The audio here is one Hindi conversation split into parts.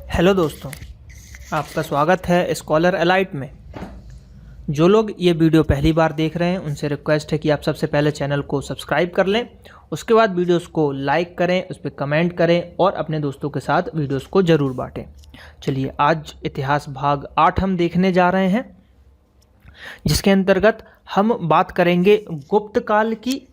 हेलो दोस्तों, आपका स्वागत है स्कॉलर एलाइट में। जो लोग ये वीडियो पहली बार देख रहे हैं उनसे रिक्वेस्ट है कि आप सबसे पहले चैनल को सब्सक्राइब कर लें, उसके बाद वीडियोस को लाइक करें, उस पर कमेंट करें और अपने दोस्तों के साथ वीडियोस को ज़रूर बांटें। चलिए, आज इतिहास भाग 8 हम देखने जा रहे हैं, जिसके अंतर्गत हम बात करेंगे गुप्त काल की।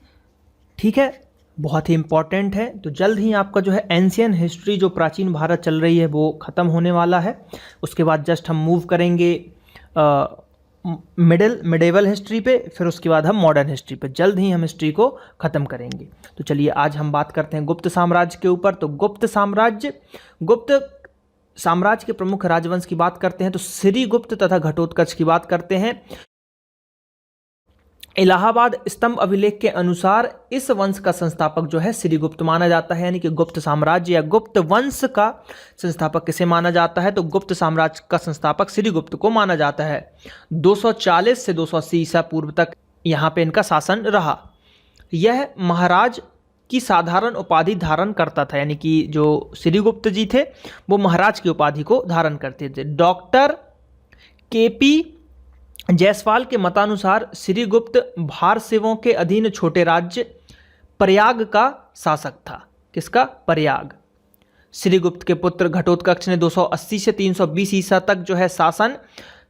ठीक है, बहुत ही इम्पॉर्टेंट है। तो जल्द ही आपका जो है एंशियन हिस्ट्री, जो प्राचीन भारत चल रही है, वो ख़त्म होने वाला है। उसके बाद जस्ट हम मूव करेंगे मिडेवल हिस्ट्री पे, फिर उसके बाद हम मॉडर्न हिस्ट्री पे। जल्द ही हम हिस्ट्री को ख़त्म करेंगे। तो चलिए, आज हम बात करते हैं गुप्त साम्राज्य के ऊपर। तो गुप्त साम्राज्य के प्रमुख राजवंश की बात करते हैं तो श्रीगुप्त तथा घटोत्कच की बात करते हैं। इलाहाबाद स्तंभ अभिलेख के अनुसार इस वंश का संस्थापक जो है श्रीगुप्त माना जाता है, यानी कि गुप्त साम्राज्य या गुप्त वंश का संस्थापक किसे माना जाता है? तो गुप्त साम्राज्य का संस्थापक श्रीगुप्त को माना जाता है। 240 से 280 ईसा पूर्व तक यहाँ पे इनका शासन रहा। यह महाराज की साधारण उपाधि धारण करता था, यानी कि जो श्रीगुप्त जी थे वो महाराज की उपाधि को धारण करते थे। डॉक्टर केपी जायसवाल के मतानुसार श्रीगुप्त भारसेवों के अधीन छोटे राज्य प्रयाग का शासक था। किसका? प्रयाग। श्रीगुप्त के पुत्र घटोत्कच ने 280 से 320 ईसा तक जो है शासन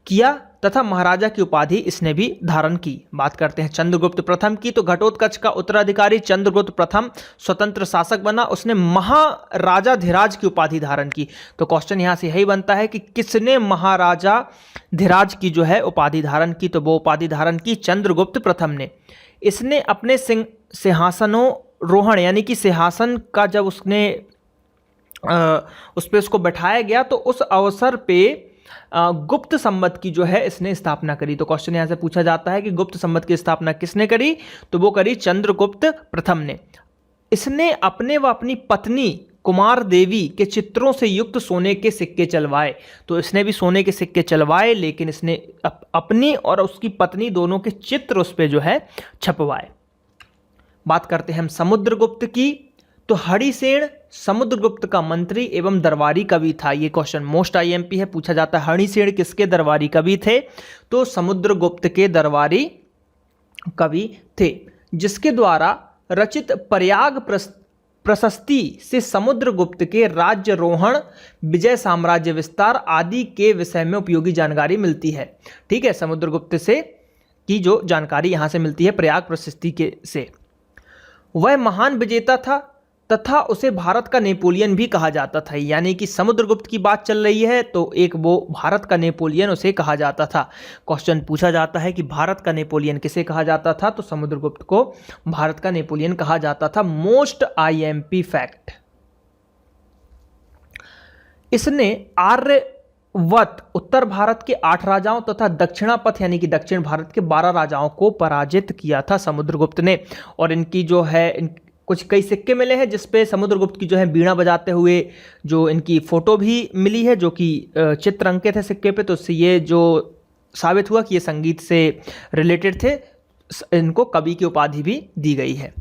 किया तथा महाराजा की उपाधि इसने भी धारण की। बात करते हैं चंद्रगुप्त प्रथम की। तो घटोत्कच का उत्तराधिकारी चंद्रगुप्त प्रथम स्वतंत्र शासक बना। उसने महाराजाधिराज की उपाधि धारण की। तो क्वेश्चन यहाँ से यही बनता है कि किसने महाराजाधिराज की जो है उपाधि धारण की? तो वो उपाधि धारण की चंद्रगुप्त प्रथम ने। इसने अपने सिंहासनोरोहण, यानी कि सिंहासन का जब उसने उस पर उसको बैठाया गया तो उस अवसर पे गुप्त संवत की जो है इसने स्थापना करी। तो क्वेश्चन यहां से पूछा जाता है कि गुप्त संवत की स्थापना किसने करी? तो वो करी चंद्रगुप्त प्रथम ने। इसने अपने व अपनी पत्नी कुमार देवी के चित्रों से युक्त सोने के सिक्के चलवाए। तो इसने भी सोने के सिक्के चलवाए, लेकिन इसने अपनी और उसकी पत्नी दोनों के चित्र उस पर जो है छपवाए। बात करते हैं हम समुद्रगुप्त की। तो हरिसेन समुद्रगुप्त का मंत्री एवं दरबारी कवि था। ये क्वेश्चन मोस्ट आईएमपी है, पूछा जाता है हरिसेन किसके दरबारी कवि थे? तो समुद्रगुप्त के दरबारी कवि थे, जिसके द्वारा रचित प्रयाग प्रशस्ति से समुद्रगुप्त के राज्यरोहण, विजय, साम्राज्य विस्तार आदि के विषय में उपयोगी जानकारी मिलती है। ठीक है, समुद्रगुप्त से की जो जानकारी यहां से मिलती है प्रयाग प्रशस्ति के से। वह महान विजेता था तथा उसे भारत का नेपोलियन भी कहा जाता था। यानी कि समुद्रगुप्त की बात चल रही है तो एक वो भारत का नेपोलियन उसे कहा जाता था। क्वेश्चन पूछा जाता है कि भारत का नेपोलियन किसे कहा जाता था? तो समुद्रगुप्त को भारत का नेपोलियन कहा जाता था। Most IMP fact. इसने आर्यवत उत्तर भारत के 8 राजाओं तथा दक्षिणापथ यानी कि दक्षिण भारत के 12 राजाओं को पराजित किया था समुद्रगुप्त ने। और इनकी जो है कुछ कई सिक्के मिले हैं जिसपे समुद्रगुप्त की जो है बीड़ा बजाते हुए जो इनकी फोटो भी मिली है, जो कि चित्र अंकित है सिक्के पे। तो ये जो साबित हुआ कि ये संगीत से रिलेटेड थे। इनको कवि की उपाधि भी दी गई है।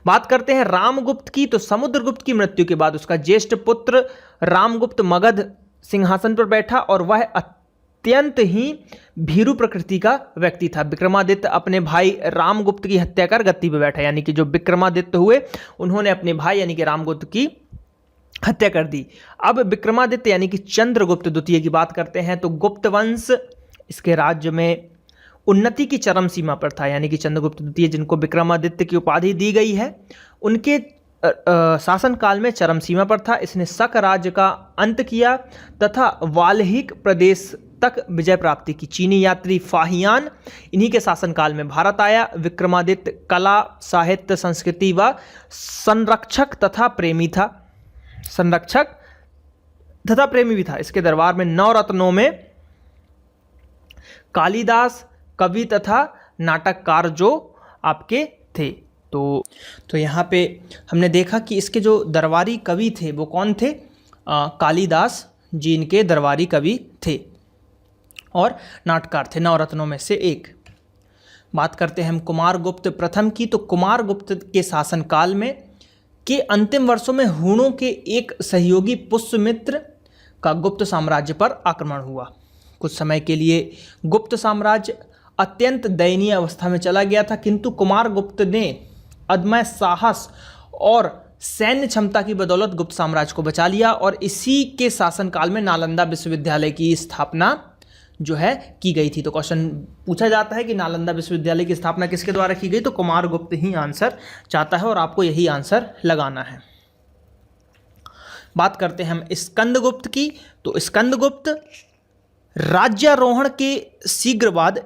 बात करते हैं रामगुप्त की। तो समुद्रगुप्त की मृत्यु के बाद उसका ज्येष्ठ पुत्र रामगुप्त मगध सिंहासन पर बैठा और वह अत्यंत ही भीरू प्रकृति का व्यक्ति था। विक्रमादित्य अपने भाई रामगुप्त की हत्या कर गद्दी पर बैठा, यानी कि जो विक्रमादित्य हुए उन्होंने अपने भाई यानी कि रामगुप्त की हत्या कर दी। अब विक्रमादित्य यानी कि चंद्रगुप्त द्वितीय की बात करते हैं। तो गुप्त वंश इसके राज्य में उन्नति की चरम सीमा पर था, यानी कि चंद्रगुप्त द्वितीय जिनको विक्रमादित्य की उपाधि दी गई है उनके शासनकाल में चरम सीमा पर था। इसने शक राज्य का अंत किया तथा वाल्हीक प्रदेश तक विजय प्राप्ति की। चीनी यात्री फाहियान इन्हीं के शासनकाल में भारत आया। विक्रमादित्य कला, साहित्य, संस्कृति व संरक्षक तथा प्रेमी भी था। इसके दरबार में 9 रत्नों में कालिदास कवि तथा नाटककार जो आपके थे। तो यहाँ पे हमने देखा कि इसके जो दरबारी कवि थे वो कौन थे? कालिदास जी इनके दरबारी कवि थे और नाटककार थे, 9 रत्नों में से एक। बात करते हैं हम कुमारगुप्त प्रथम की। तो कुमारगुप्त के शासनकाल में के अंतिम वर्षों में हूणों के एक सहयोगी पुष्यमित्र का गुप्त साम्राज्य पर आक्रमण हुआ। कुछ समय के लिए गुप्त साम्राज्य अत्यंत दयनीय अवस्था में चला गया था, किंतु कुमारगुप्त ने अदम्य साहस और सैन्य क्षमता की बदौलत गुप्त साम्राज्य को बचा लिया और इसी के शासनकाल में नालंदा विश्वविद्यालय की स्थापना जो है की गई थी। तो क्वेश्चन पूछा जाता है कि नालंदा विश्वविद्यालय की स्थापना किसके द्वारा की गई, तो कुमारगुप्त ही आंसर चाहता है और आपको यही आंसर लगाना है। बात करते हैं हम स्कंदगुप्त की। तो स्कंदगुप्त राज्यारोहण के शीघ्र बाद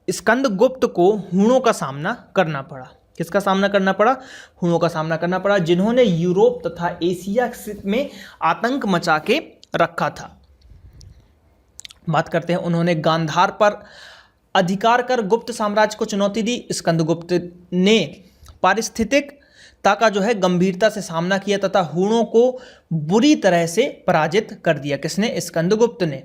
स्कंदगुप्त को हूणों का सामना करना पड़ा। किसका सामना करना पड़ा? हूणों का सामना करना पड़ा, जिन्होंने यूरोप तथा एशिया में आतंक मचा के रखा था। बात करते हैं, उन्होंने गांधार पर अधिकार कर गुप्त साम्राज्य को चुनौती दी। स्कंदगुप्त ने पारिस्थितिकता का जो है गंभीरता से सामना किया तथा हूणों को बुरी तरह से पराजित कर दिया। किसने? स्कंदगुप्त ने।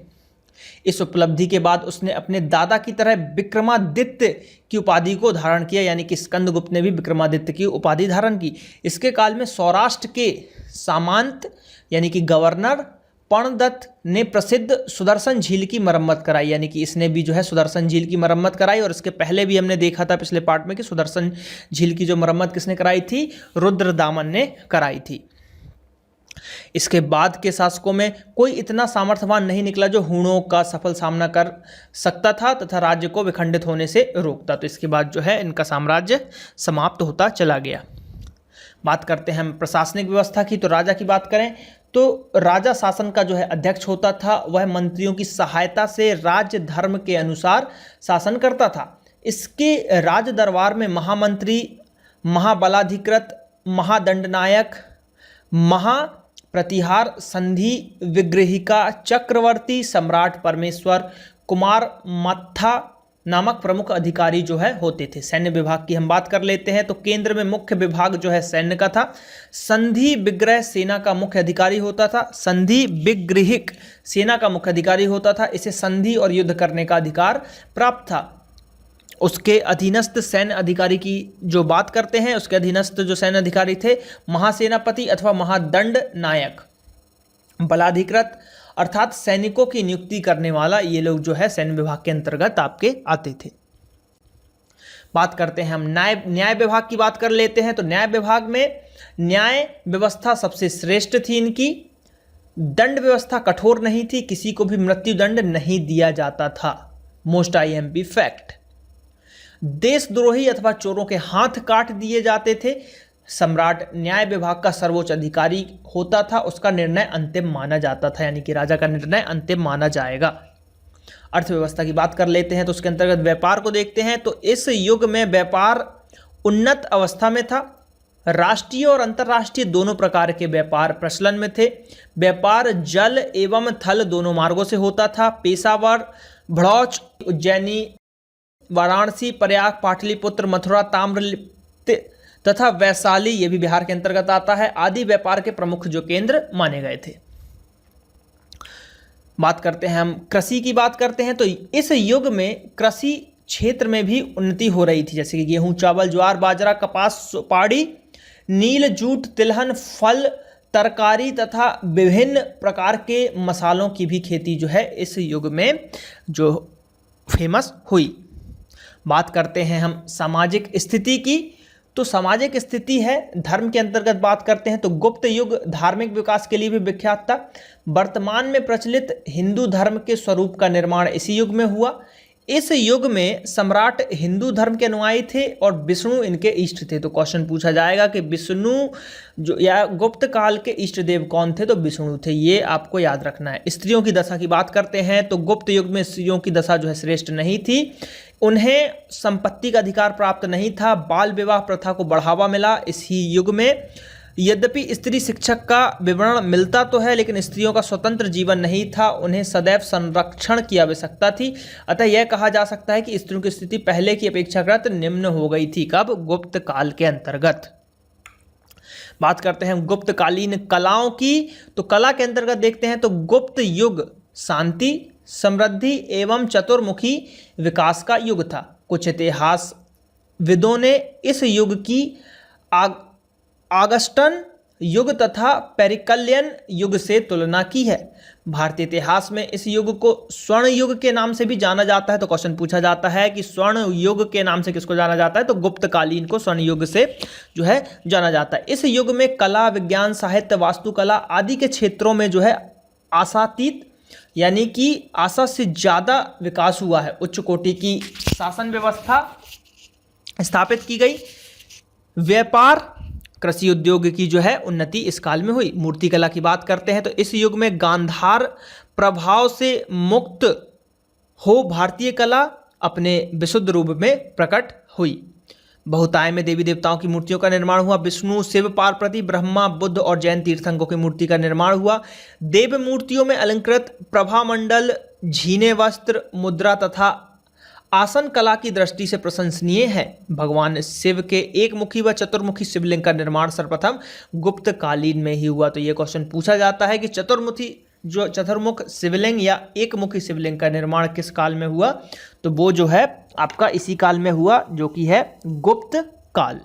इस उपलब्धि के बाद उसने अपने दादा की तरह विक्रमादित्य की उपाधि को धारण किया, यानी कि स्कंदगुप्त ने भी विक्रमादित्य की उपाधि धारण की। इसके काल में सौराष्ट्र के सामंत यानी कि गवर्नर पर्णदत्त ने प्रसिद्ध सुदर्शन झील की मरम्मत कराई, यानी कि इसने भी जो है सुदर्शन झील की मरम्मत कराई। और इसके पहले भी हमने देखा था पिछले पार्ट में कि सुदर्शन झील की जो मरम्मत किसने कराई थी? रुद्रदामन ने कराई थी। इसके बाद के शासकों में कोई इतना सामर्थ्यवान नहीं निकला जो हूणों का सफल सामना कर सकता था तथा राज्य को विखंडित होने से रोकता। तो इसके बाद जो है इनका साम्राज्य समाप्त होता चला गया। बात करते हैं हम प्रशासनिक व्यवस्था की। तो राजा की बात करें तो राजा शासन का जो है अध्यक्ष होता था, वह मंत्रियों की सहायता से राज्य धर्म के अनुसार शासन करता था। इसके राज दरबार में महामंत्री, महाबलाधिकृत, महादंडनायक, महाप्रतिहार, संधि विग्रहिका, चक्रवर्ती, सम्राट परमेश्वर, कुमार मत्था नामक प्रमुख अधिकारी जो है होते थे। सैन्य विभाग की हम बात कर लेते हैं तो केंद्र में मुख्य विभाग जो है सैन्य का था। संधि विग्रह सेना का मुख्य अधिकारी होता था। संधि विग्रहिक सेना का मुख्य अधिकारी होता था। इसे संधि और युद्ध करने का अधिकार प्राप्त था। उसके अधीनस्थ सैन्य अधिकारी की जो बात करते हैं, उसके अधीनस्थ जो सैन्य अधिकारी थे महासेनापति अथवा महादंड नायक, बलाधिकृत अर्थात सैनिकों की नियुक्ति करने वाला, ये लोग जो है सैन्य विभाग के अंतर्गत आपके आते थे। बात करते हैं हम न्याय विभाग की बात कर लेते हैं। तो न्याय विभाग में न्याय व्यवस्था सबसे श्रेष्ठ थी इनकी। दंड व्यवस्था कठोर नहीं थी, किसी को भी मृत्युदंड नहीं दिया जाता था। Most IMP fact. देशद्रोही अथवा चोरों के हाथ काट दिए जाते थे। सम्राट न्याय विभाग का सर्वोच्च अधिकारी होता था, उसका निर्णय अंतिम माना जाता था, यानी कि राजा का निर्णय अंतिम माना जाएगा। अर्थव्यवस्था की बात कर लेते हैं तो उसके अंतर्गत व्यापार को देखते हैं। तो इस युग में व्यापार उन्नत अवस्था में था। राष्ट्रीय और अंतर्राष्ट्रीय दोनों प्रकार के व्यापार प्रचलन में थे। व्यापार जल एवं थल दोनों मार्गों से होता था। पेशावर, भड़ौच, उज्जैनी, वाराणसी, प्रयाग, पाटलिपुत्र, मथुरा, ताम्र तथा वैशाली, ये भी बिहार के अंतर्गत आता है, आदि व्यापार के प्रमुख जो केंद्र माने गए थे। बात करते हैं हम कृषि की बात करते हैं तो इस युग में कृषि क्षेत्र में भी उन्नति हो रही थी, जैसे कि गेहूं, चावल, ज्वार, बाजरा, कपास, सुपारी, नील, जूट, तिलहन, फल, तरकारी तथा विभिन्न प्रकार के मसालों की भी खेती जो है इस युग में जो फेमस हुई। बात करते हैं हम सामाजिक स्थिति की। तो सामाजिक स्थिति है, धर्म के अंतर्गत बात करते हैं तो गुप्त युग धार्मिक विकास के लिए भी विख्यात था। वर्तमान में प्रचलित हिंदू धर्म के स्वरूप का निर्माण इसी युग में हुआ। इस युग में सम्राट हिंदू धर्म के अनुयायी थे और विष्णु इनके इष्ट थे। तो क्वेश्चन पूछा जाएगा कि विष्णु जो या गुप्त काल के इष्ट देव कौन थे, तो विष्णु थे, ये आपको याद रखना है। स्त्रियों की दशा की बात करते हैं तो गुप्त युग में स्त्रियों की दशा जो है श्रेष्ठ नहीं थी। उन्हें संपत्ति का अधिकार प्राप्त नहीं था। बाल विवाह प्रथा को बढ़ावा मिला इसी युग में। यद्यपि स्त्री शिक्षक का विवरण मिलता तो है, लेकिन स्त्रियों का स्वतंत्र जीवन नहीं था, उन्हें सदैव संरक्षण की आवश्यकता थी। अतः यह कहा जा सकता है कि स्त्रियों की स्थिति पहले की अपेक्षाकृत निम्न हो गई थी। कब? गुप्त काल के अंतर्गत। बात करते हैं गुप्तकालीन कलाओं की। तो कला के अंतर्गत देखते हैं तो गुप्त युग शांति, समृद्धि एवं चतुर्मुखी विकास का युग था। कुछ इतिहासविदों ने इस युग की ऑगस्टन युग तथा पेरिकलियन युग से तुलना की है। भारतीय इतिहास में इस युग को स्वर्ण युग के नाम से भी जाना जाता है। तो क्वेश्चन पूछा जाता है कि स्वर्ण युग के नाम से किसको जाना जाता है, तो गुप्तकालीन को स्वर्ण युग से जो है जाना जाता है। इस युग में कला, विज्ञान, साहित्य, वास्तुकला आदि के क्षेत्रों में जो है आशातीत यानी कि आशा से ज़्यादा विकास हुआ है। उच्च कोटि की शासन व्यवस्था स्थापित की गई। व्यापार, कृषि उद्योग की जो है उन्नति इस काल में हुई। मूर्तिकला की बात करते हैं तो इस युग में गांधार प्रभाव से मुक्त हो भारतीय कला अपने विशुद्ध रूप में प्रकट हुई। बहुतायत में देवी देवताओं की मूर्तियों का निर्माण हुआ। विष्णु, शिव, पार्वती, ब्रह्मा, बुद्ध और जैन तीर्थंकरों की मूर्ति का निर्माण हुआ। देव मूर्तियों में अलंकृत प्रभामंडल, झीने वस्त्र, मुद्रा तथा आसन कला की दृष्टि से प्रशंसनीय है। भगवान शिव के एक मुखी व चतुर्मुखी शिवलिंग का निर्माण सर्वप्रथम गुप्त कालीन में ही हुआ। तो ये क्वेश्चन पूछा जाता है कि चतुर्मुख शिवलिंग या एक मुखी शिवलिंग का निर्माण किस काल में हुआ, तो वो जो है आपका इसी काल में हुआ जो कि है गुप्त काल।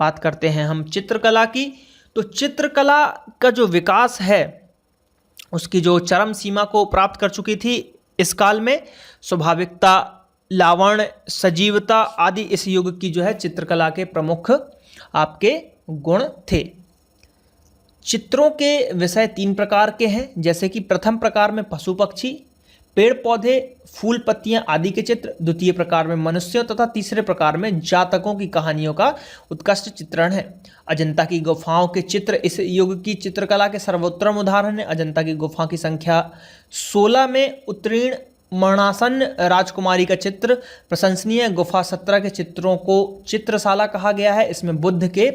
बात करते हैं हम चित्रकला की। तो चित्रकला का जो विकास है उसकी जो चरम सीमा को प्राप्त कर चुकी थी इस काल में। स्वाभाविकता, लावण्य, सजीवता आदि इस युग की जो है चित्रकला के प्रमुख आपके गुण थे। चित्रों के विषय 3 प्रकार के हैं, जैसे कि प्रथम प्रकार में पशु पक्षी, पेड़ पौधे, फूल पत्तियां आदि के चित्र, द्वितीय प्रकार में मनुष्यों तथा तीसरे प्रकार में जातकों की कहानियों का उत्कृष्ट चित्रण है। अजंता की गुफाओं के चित्र इस युग की चित्रकला के सर्वोत्तम उदाहरण है। अजंता की गुफा की संख्या 16 में उत्तीर्ण मरणासन राजकुमारी का चित्र प्रशंसनीय। गुफा 17 के चित्रों को चित्रशाला कहा गया है। इसमें बुद्ध के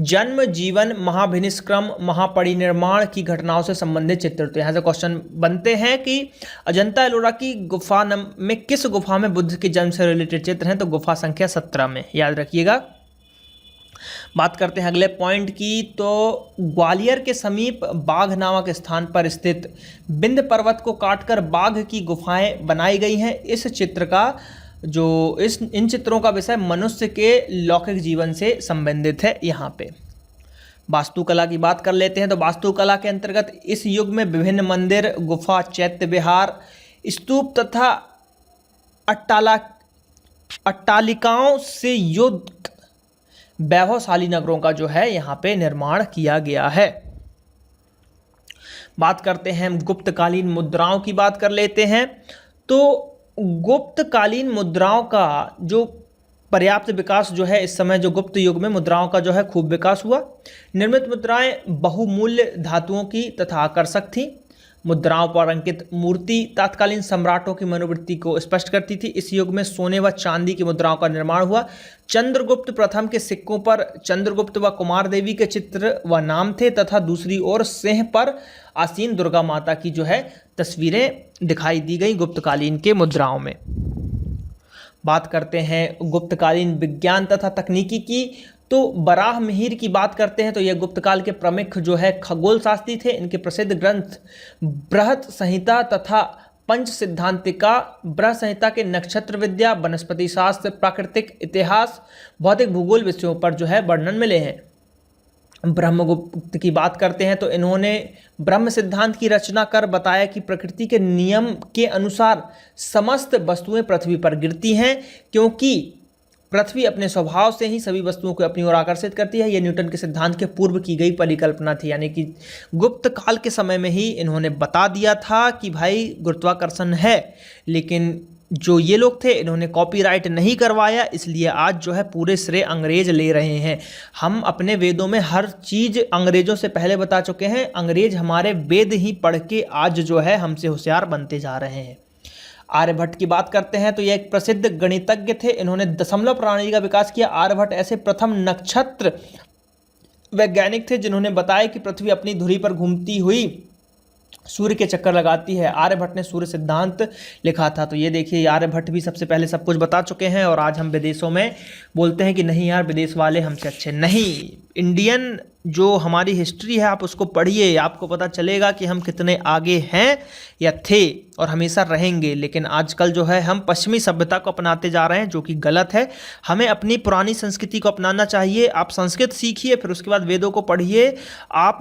जन्म, जीवन, महाभिनिष्क्रम, महापरिनिर्माण की घटनाओं से संबंधित चित्र। तो यहाँ से क्वेश्चन बनते हैं कि अजंता एलोरा की गुफा में किस गुफा में बुद्ध के जन्म से रिलेटेड चित्र हैं, तो गुफा संख्या 17 में, याद रखिएगा। बात करते हैं अगले पॉइंट की। तो ग्वालियर के समीप बाघ नामक स्थान पर स्थित विंध्य पर्वत को काटकर बाघ की गुफाएं बनाई गई हैं। इस चित्र का जो इन चित्रों का विषय मनुष्य के लौकिक जीवन से संबंधित है। यहाँ पे वास्तुकला की बात कर लेते हैं। तो वास्तुकला के अंतर्गत इस युग में विभिन्न मंदिर, गुफा, चैत्य विहार, स्तूप तथा अट्टालिकाओं से युक्त वैभवशाली नगरों का जो है यहाँ पे निर्माण किया गया है। बात करते हैं गुप्तकालीन मुद्राओं की बात कर लेते हैं। तो गुप्तकालीन मुद्राओं का जो पर्याप्त विकास जो है इस समय जो गुप्त युग में मुद्राओं का जो है खूब विकास हुआ। निर्मित मुद्राएं बहुमूल्य धातुओं की तथा आकर्षक थी। मुद्राओं पर अंकित मूर्ति तत्कालीन सम्राटों की मनोवृत्ति को स्पष्ट करती थी। इस युग में सोने व चांदी की मुद्राओं का निर्माण हुआ। चंद्रगुप्त प्रथम के सिक्कों पर चंद्रगुप्त व कुमार देवी के चित्र व नाम थे तथा दूसरी ओर सिंह पर आसीन दुर्गा माता की जो है तस्वीरें दिखाई दी गई गुप्तकालीन के मुद्राओं में। बात करते हैं गुप्तकालीन विज्ञान तथा तकनीकी की। तो बराह मिहिर की बात करते हैं तो यह गुप्तकाल के प्रमुख जो है खगोल शास्त्री थे। इनके प्रसिद्ध ग्रंथ बृहत संहिता तथा पंच सिद्धांतिका, बृहत संहिता के नक्षत्र विद्या, वनस्पति शास्त्र, प्राकृतिक इतिहास, भौतिक भूगोल विषयों पर जो है वर्णन मिले हैं। ब्रह्मगुप्त की बात करते हैं तो इन्होंने ब्रह्म सिद्धांत की रचना कर बताया कि प्रकृति के नियम के अनुसार समस्त वस्तुएं पृथ्वी पर गिरती हैं, क्योंकि पृथ्वी अपने स्वभाव से ही सभी वस्तुओं को अपनी ओर आकर्षित करती है। यह न्यूटन के सिद्धांत के पूर्व की गई परिकल्पना थी, यानी कि गुप्त काल के समय में ही इन्होंने बता दिया था कि भाई गुरुत्वाकर्षण है, लेकिन जो ये लोग थे इन्होंने कॉपीराइट नहीं करवाया, इसलिए आज जो है पूरे श्रेय अंग्रेज ले रहे हैं। हम अपने वेदों में हर चीज़ अंग्रेजों से पहले बता चुके हैं। अंग्रेज हमारे वेद ही पढ़ के आज जो है हमसे होशियार बनते जा रहे हैं। आर्यभट्ट की बात करते हैं तो यह एक प्रसिद्ध गणितज्ञ थे। इन्होंने दशमलव प्रणाली का विकास किया। आर्यभट्ट ऐसे प्रथम नक्षत्र वैज्ञानिक थे जिन्होंने बताया कि पृथ्वी अपनी धुरी पर घूमती हुई सूर्य के चक्कर लगाती है। आर्यभट्ट ने सूर्य सिद्धांत लिखा था। तो ये देखिए आर्यभट्ट भी सबसे पहले सब कुछ बता चुके हैं और आज हम विदेशों में बोलते हैं कि नहीं यार विदेश वाले हमसे अच्छे नहीं। इंडियन जो हमारी हिस्ट्री है आप उसको पढ़िए, आपको पता चलेगा कि हम कितने आगे हैं या थे और हमेशा रहेंगे। लेकिन आजकल जो है हम पश्चिमी सभ्यता को अपनाते जा रहे हैं, जो कि गलत है। हमें अपनी पुरानी संस्कृति को अपनाना चाहिए। आप संस्कृत सीखिए, फिर उसके बाद वेदों को पढ़िए।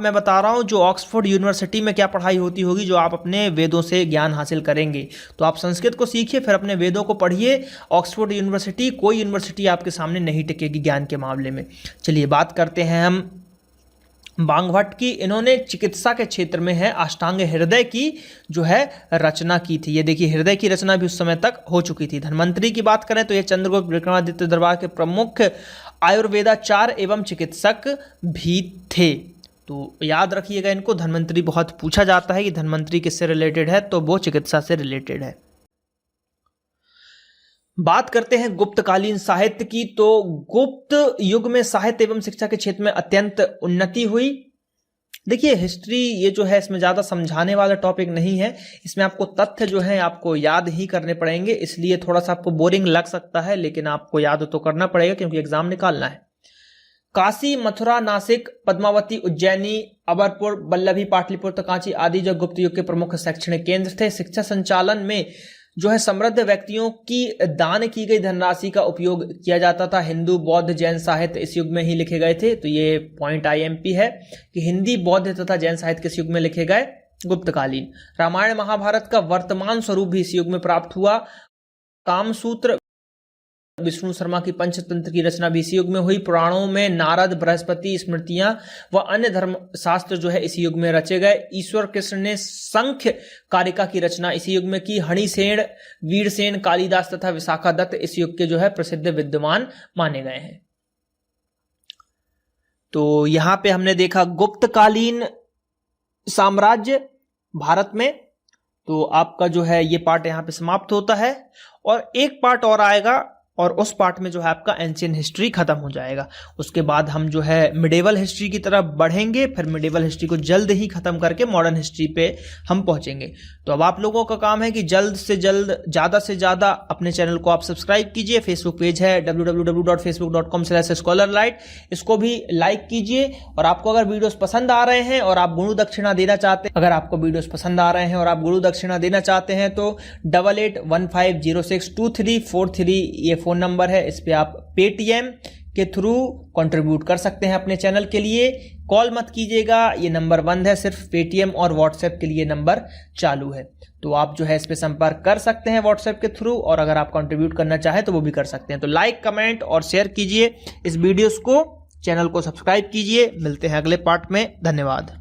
मैं बता रहा हूँ जो ऑक्सफोर्ड यूनिवर्सिटी में क्या पढ़ाई होती होगी, जो आप अपने वेदों से ज्ञान हासिल करेंगे। तो आप संस्कृत को सीखिए, फिर अपने वेदों को पढ़िए। ऑक्सफोर्ड यूनिवर्सिटी, कोई यूनिवर्सिटी आपके सामने नहीं टिकेगी ज्ञान के मामले में। चलिए बात करते हैं हम बांगभट्ट की। इन्होंने चिकित्सा के क्षेत्र में है अष्टांग हृदय की जो है रचना की थी। ये देखिए, हृदय की रचना भी उस समय तक हो चुकी थी। धन्वंतरी की बात करें तो ये चंद्रगुप्त विक्रमादित्य दरबार के प्रमुख आयुर्वेदाचार्य एवं चिकित्सक भी थे। तो याद रखिएगा इनको। धन्वंतरी बहुत पूछा जाता है कि धन्वंतरी किससे रिलेटेड है, तो वो चिकित्सा से रिलेटेड है। बात करते हैं गुप्तकालीन साहित्य की। तो गुप्त युग में साहित्य एवं शिक्षा के क्षेत्र में अत्यंत उन्नति हुई। देखिए हिस्ट्री ये जो है इसमें ज़्यादा समझाने वाला टॉपिक नहीं है, इसमें आपको तथ्य जो है आपको याद ही करने पड़ेंगे, इसलिए थोड़ा सा आपको बोरिंग लग सकता है, लेकिन आपको याद तो करना पड़ेगा क्योंकि एग्जाम निकालना है। काशी, मथुरा, नासिक, पद्मावती, उज्जैनी, अबरपुर, बल्लभी, पाटलिपुत्र, कांची आदि जो गुप्त युग के प्रमुख शैक्षणिक केंद्र थे। शिक्षा संचालन में जो है समृद्ध व्यक्तियों की दान की गई धनराशि का उपयोग किया जाता था। हिंदू, बौद्ध, जैन साहित्य इस युग में ही लिखे गए थे। तो ये पॉइंट IMP है कि हिंदी, बौद्ध तथा जैन साहित्य किस युग में लिखे गए, गुप्तकालीन। रामायण महाभारत का वर्तमान स्वरूप भी इस युग में प्राप्त हुआ। कामसूत्र, विष्णु शर्मा की पंचतंत्र की रचना भी इसी युग में हुई। पुराणों में नारद, बृहस्पति, स्मृतियां व अन्य धर्म शास्त्र जो है इसी युग में रचे गए। ईश्वर कृष्ण ने संख्य कारिका की रचना इसी युग में की। हणिसेन, वीरसेन, कालिदास तथा विशाखा दत्त इस युग के जो है प्रसिद्ध विद्वान माने गए हैं। तो यहां पे हमने देखा गुप्तकालीन साम्राज्य भारत में। तो आपका जो है ये पार्ट यहां पे समाप्त होता है और एक पार्ट और आएगा और उस पार्ट में जो है आपका एंशिएंट हिस्ट्री खत्म हो जाएगा। उसके बाद हम जो है मिडेवल हिस्ट्री की तरफ बढ़ेंगे, फिर मिडेवल हिस्ट्री को जल्द ही खत्म करके मॉडर्न हिस्ट्री पे हम पहुंचेंगे। तो अब आप लोगों का काम है कि जल्द से जल्द, ज़्यादा से ज़्यादा अपने चैनल को आप सब्सक्राइब कीजिए। फेसबुक पेज है www.facebook.com/scholarlight, इसको भी लाइक कीजिए। और आपको अगर वीडियोस पसंद आ रहे हैं और आप गुरु दक्षिणा देना चाहते हैं, तो 8815062343 ये फोन नंबर है, इस पे आप पेटीएम के थ्रू कंट्रीब्यूट कर सकते हैं अपने चैनल के लिए। कॉल मत कीजिएगा, ये नंबर बंद है, सिर्फ पेटीएम और व्हाट्सएप के लिए नंबर चालू है। तो आप जो है इस पे संपर्क कर सकते हैं व्हाट्सएप के थ्रू, और अगर आप कंट्रीब्यूट करना चाहें तो वो भी कर सकते हैं। तो लाइक, कमेंट और शेयर कीजिए इस वीडियोस को, चैनल को सब्सक्राइब कीजिए। मिलते हैं अगले पार्ट में, धन्यवाद।